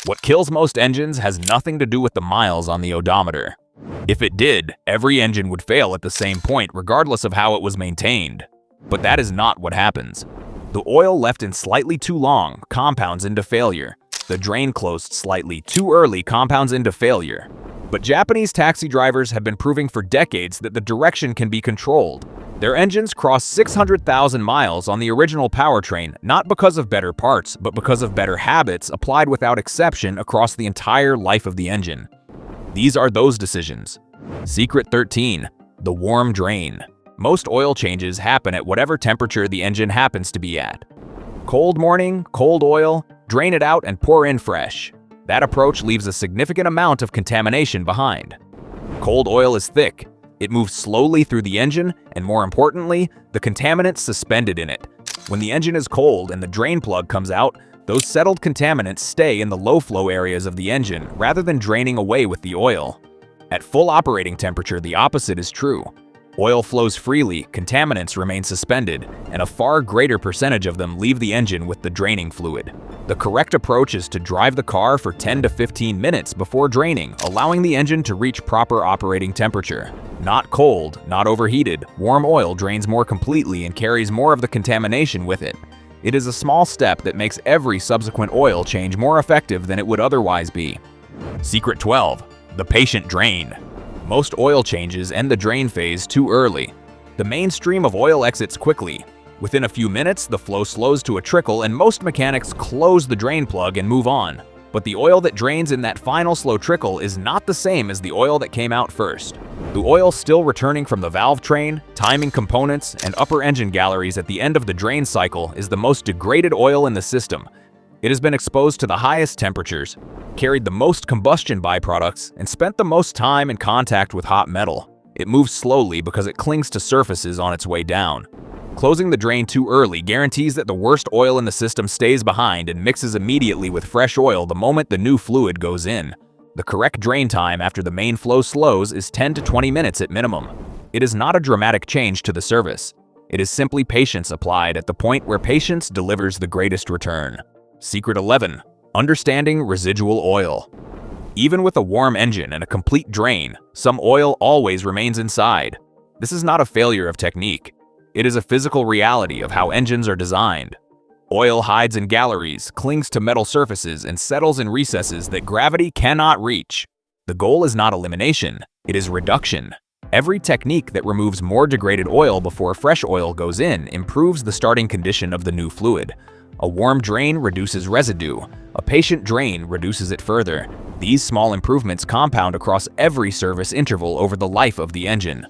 What kills most engines has nothing to do with the miles on the odometer. If it did, every engine would fail at the same point regardless of how it was maintained. But that is not what happens. The oil left in slightly too long compounds into failure. The drain closed slightly too early compounds into failure. But Japanese taxi drivers have been proving for decades that the direction can be controlled. Their engines crossed 600,000 miles on the original powertrain not because of better parts, but because of better habits applied without exception across the entire life of the engine. These are those decisions. Secret 13. The warm drain. Most oil changes happen at whatever temperature the engine happens to be at. Cold morning, cold oil, drain it out and pour in fresh. That approach leaves a significant amount of contamination behind. Cold oil is thick. It moves slowly through the engine, and more importantly, the contaminants suspended in it. When the engine is cold and the drain plug comes out, those settled contaminants stay in the low-flow areas of the engine rather than draining away with the oil. At full operating temperature, the opposite is true. Oil flows freely, contaminants remain suspended, and a far greater percentage of them leave the engine with the draining fluid. The correct approach is to drive the car for 10 to 15 minutes before draining, allowing the engine to reach proper operating temperature. Not cold, not overheated, warm oil drains more completely and carries more of the contamination with it. It is a small step that makes every subsequent oil change more effective than it would otherwise be. Secret 12. The patient drain. Most oil changes end the drain phase too early. The main stream of oil exits quickly. Within a few minutes, the flow slows to a trickle and most mechanics close the drain plug and move on. But the oil that drains in that final slow trickle is not the same as the oil that came out first. The oil still returning from the valve train, timing components, and upper engine galleries at the end of the drain cycle is the most degraded oil in the system. It has been exposed to the highest temperatures, carried the most combustion byproducts, and spent the most time in contact with hot metal. It moves slowly because it clings to surfaces on its way down. Closing the drain too early guarantees that the worst oil in the system stays behind and mixes immediately with fresh oil the moment the new fluid goes in. The correct drain time after the main flow slows is 10 to 20 minutes at minimum. It is not a dramatic change to the service. It is simply patience applied at the point where patience delivers the greatest return. Secret 11. Understanding residual oil. Even with a warm engine and a complete drain, some oil always remains inside. This is not a failure of technique. It is a physical reality of how engines are designed. Oil hides in galleries, clings to metal surfaces, and settles in recesses that gravity cannot reach. The goal is not elimination, it is reduction. Every technique that removes more degraded oil before fresh oil goes in improves the starting condition of the new fluid. A warm drain reduces residue. A patient drain reduces it further. These small improvements compound across every service interval over the life of the engine.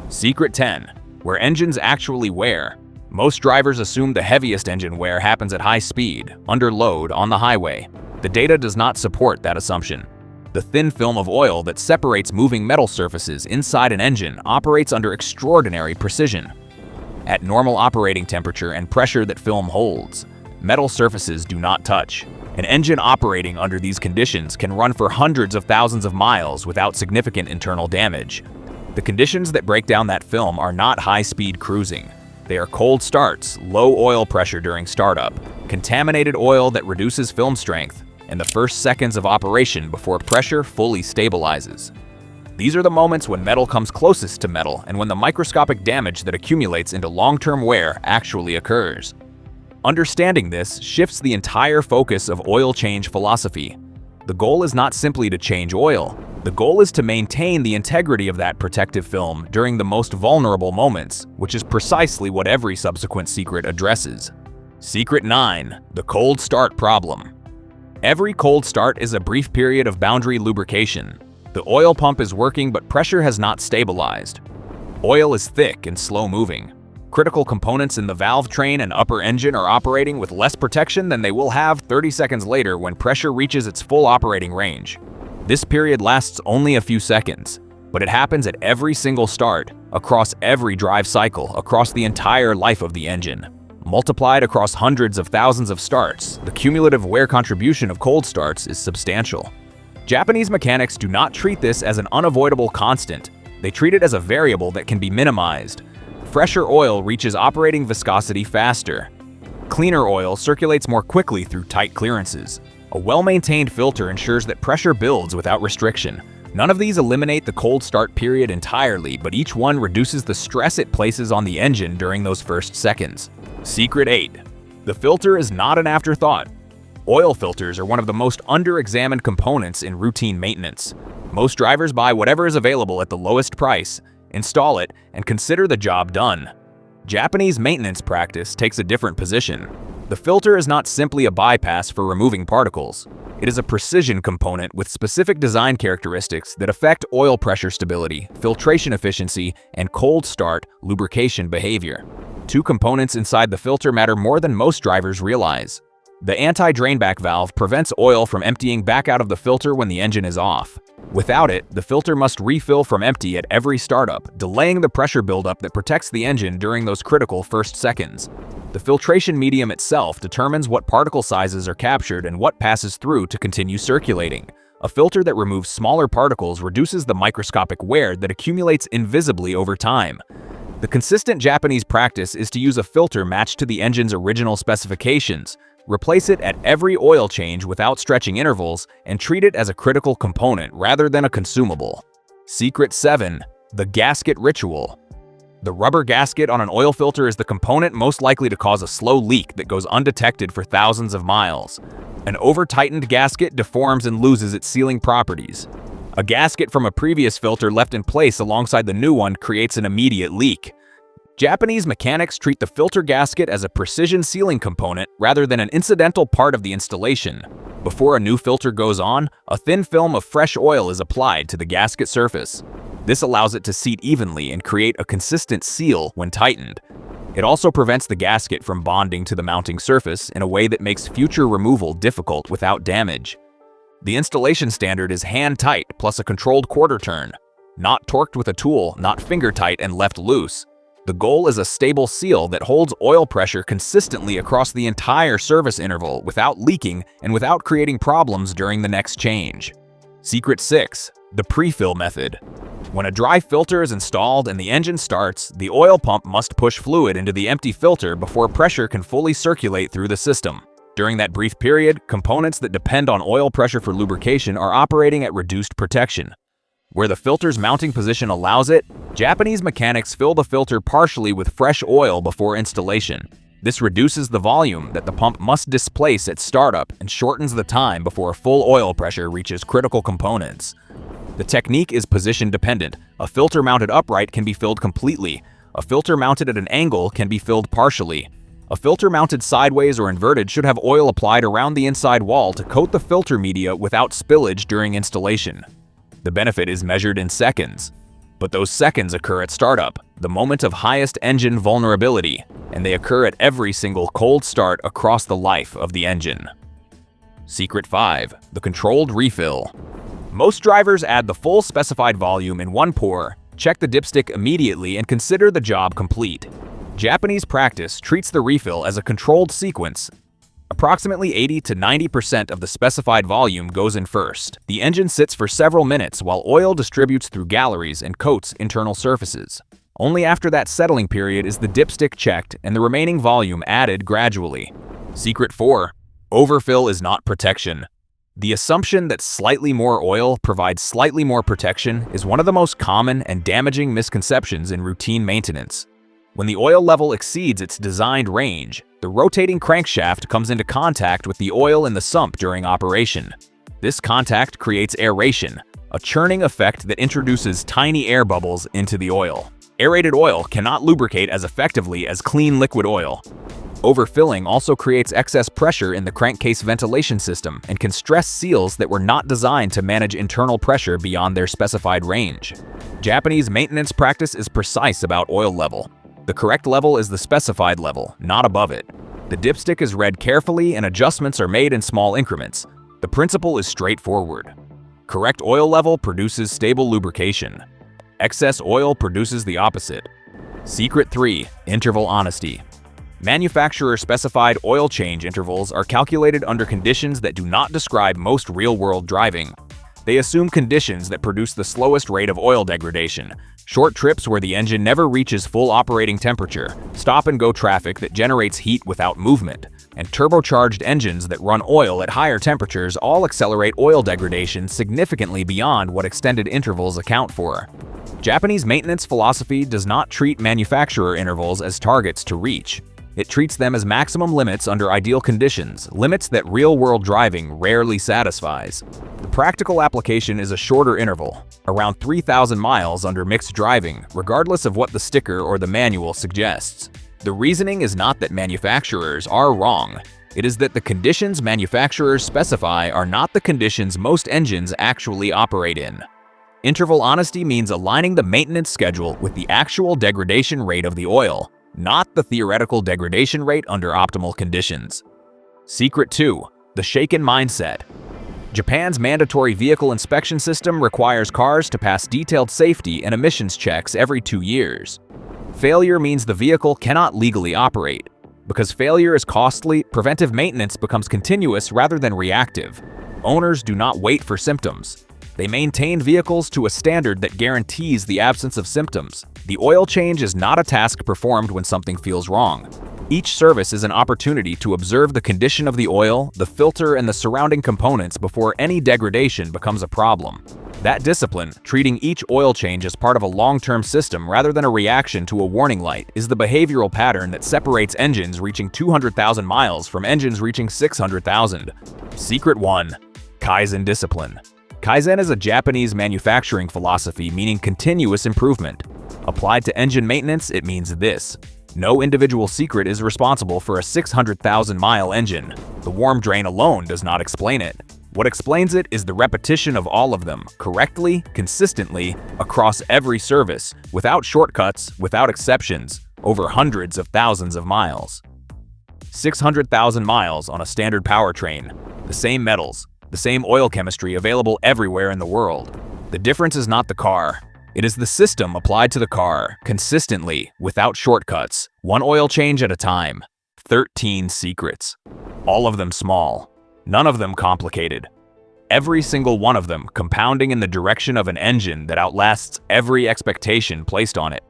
Secret 10. Where engines actually wear. Most drivers assume the heaviest engine wear happens at high speed, under load, on the highway. The data does not support that assumption. The thin film of oil that separates moving metal surfaces inside an engine operates under extraordinary precision. At normal operating temperature and pressure that film holds, metal surfaces do not touch. An engine operating under these conditions can run for hundreds of thousands of miles without significant internal damage. The conditions that break down that film are not high-speed cruising. They are cold starts, low oil pressure during startup, contaminated oil that reduces film strength, and the first seconds of operation before pressure fully stabilizes. These are the moments when metal comes closest to metal and when the microscopic damage that accumulates into long-term wear actually occurs. Understanding this shifts the entire focus of oil change philosophy. The goal is not simply to change oil. The goal is to maintain the integrity of that protective film during the most vulnerable moments, which is precisely what every subsequent secret addresses. Secret 9. The cold start problem. Every cold start is a brief period of boundary lubrication. The oil pump is working but pressure has not stabilized. Oil is thick and slow-moving. Critical components in the valve train and upper engine are operating with less protection than they will have 30 seconds later when pressure reaches its full operating range. This period lasts only a few seconds, but it happens at every single start, across every drive cycle, across the entire life of the engine. Multiplied across hundreds of thousands of starts, the cumulative wear contribution of cold starts is substantial. Japanese mechanics do not treat this as an unavoidable constant. They treat it as a variable that can be minimized. Fresher oil reaches operating viscosity faster. Cleaner oil circulates more quickly through tight clearances. A well-maintained filter ensures that pressure builds without restriction. None of these eliminate the cold start period entirely, but each one reduces the stress it places on the engine during those first seconds. Secret 8. The filter is not an afterthought. Oil filters are one of the most under-examined components in routine maintenance. Most drivers buy whatever is available at the lowest price, install it, and consider the job done. Japanese maintenance practice takes a different position. The filter is not simply a bypass for removing particles. It is a precision component with specific design characteristics that affect oil pressure stability, filtration efficiency, and cold start lubrication behavior. Two components inside the filter matter more than most drivers realize. The anti-drainback valve prevents oil from emptying back out of the filter when the engine is off. Without it, the filter must refill from empty at every startup, delaying the pressure buildup that protects the engine during those critical first seconds. The filtration medium itself determines what particle sizes are captured and what passes through to continue circulating. A filter that removes smaller particles reduces the microscopic wear that accumulates invisibly over time. The consistent Japanese practice is to use a filter matched to the engine's original specifications, replace it at every oil change without stretching intervals, and treat it as a critical component rather than a consumable. Secret 7. The gasket ritual. The rubber gasket on an oil filter is the component most likely to cause a slow leak that goes undetected for thousands of miles. An over-tightened gasket deforms and loses its sealing properties. A gasket from a previous filter left in place alongside the new one creates an immediate leak. Japanese mechanics treat the filter gasket as a precision sealing component rather than an incidental part of the installation. Before a new filter goes on, a thin film of fresh oil is applied to the gasket surface. This allows it to seat evenly and create a consistent seal when tightened. It also prevents the gasket from bonding to the mounting surface in a way that makes future removal difficult without damage. The installation standard is hand-tight plus a controlled quarter turn. Not torqued with a tool, not finger-tight and left loose. The goal is a stable seal that holds oil pressure consistently across the entire service interval without leaking and without creating problems during the next change. Secret 6. The pre-fill method. When a dry filter is installed and the engine starts, the oil pump must push fluid into the empty filter before pressure can fully circulate through the system. During that brief period, components that depend on oil pressure for lubrication are operating at reduced protection. Where the filter's mounting position allows it, Japanese mechanics fill the filter partially with fresh oil before installation. This reduces the volume that the pump must displace at startup and shortens the time before full oil pressure reaches critical components. The technique is position dependent. A filter mounted upright can be filled completely. A filter mounted at an angle can be filled partially. A filter mounted sideways or inverted should have oil applied around the inside wall to coat the filter media without spillage during installation. The benefit is measured in seconds. But those seconds occur at startup, the moment of highest engine vulnerability, and they occur at every single cold start across the life of the engine. Secret 5. The controlled refill. Most drivers add the full specified volume in one pour, check the dipstick immediately, and consider the job complete. Japanese practice treats the refill as a controlled sequence. Approximately 80 to 90% of the specified volume goes in first. The engine sits for several minutes while oil distributes through galleries and coats internal surfaces. Only after that settling period is the dipstick checked and the remaining volume added gradually. Secret 4. Overfill is not protection. The assumption that slightly more oil provides slightly more protection is one of the most common and damaging misconceptions in routine maintenance. When the oil level exceeds its designed range, the rotating crankshaft comes into contact with the oil in the sump during operation. This contact creates aeration, a churning effect that introduces tiny air bubbles into the oil. Aerated oil cannot lubricate as effectively as clean liquid oil. Overfilling also creates excess pressure in the crankcase ventilation system and can stress seals that were not designed to manage internal pressure beyond their specified range. Japanese maintenance practice is precise about oil level. The correct level is the specified level, not above it. The dipstick is read carefully and adjustments are made in small increments. The principle is straightforward. Correct oil level produces stable lubrication. Excess oil produces the opposite. Secret 3. Interval honesty. Manufacturer-specified oil change intervals are calculated under conditions that do not describe most real-world driving. They assume conditions that produce the slowest rate of oil degradation, short trips where the engine never reaches full operating temperature, stop-and-go traffic that generates heat without movement, and turbocharged engines that run oil at higher temperatures all accelerate oil degradation significantly beyond what extended intervals account for. Japanese maintenance philosophy does not treat manufacturer intervals as targets to reach. It treats them as maximum limits under ideal conditions, limits that real-world driving rarely satisfies. The practical application is a shorter interval, around 3,000 miles under mixed driving, regardless of what the sticker or the manual suggests. The reasoning is not that manufacturers are wrong. It is that the conditions manufacturers specify are not the conditions most engines actually operate in. Interval honesty means aligning the maintenance schedule with the actual degradation rate of the oil, not the theoretical degradation rate under optimal conditions. Secret 2. The shaken mindset. Japan's mandatory vehicle inspection system requires cars to pass detailed safety and emissions checks every 2 years. Failure means the vehicle cannot legally operate. Because failure is costly, preventive maintenance becomes continuous rather than reactive. Owners do not wait for symptoms. They maintain vehicles to a standard that guarantees the absence of symptoms. The oil change is not a task performed when something feels wrong. Each service is an opportunity to observe the condition of the oil, the filter, and the surrounding components before any degradation becomes a problem. That discipline, treating each oil change as part of a long-term system rather than a reaction to a warning light, is the behavioral pattern that separates engines reaching 200,000 miles from engines reaching 600,000. Secret 1. Kaizen discipline. Kaizen is a Japanese manufacturing philosophy meaning continuous improvement. Applied to engine maintenance, it means this. No individual secret is responsible for a 600,000-mile engine. The warm drain alone does not explain it. What explains it is the repetition of all of them, correctly, consistently, across every service, without shortcuts, without exceptions, over hundreds of thousands of miles. 600,000 miles on a standard powertrain. The same metals, the same oil chemistry available everywhere in the world. The difference is not the car. It is the system applied to the car, consistently, without shortcuts, one oil change at a time. 13 secrets. All of them small. None of them complicated. Every single one of them compounding in the direction of an engine that outlasts every expectation placed on it.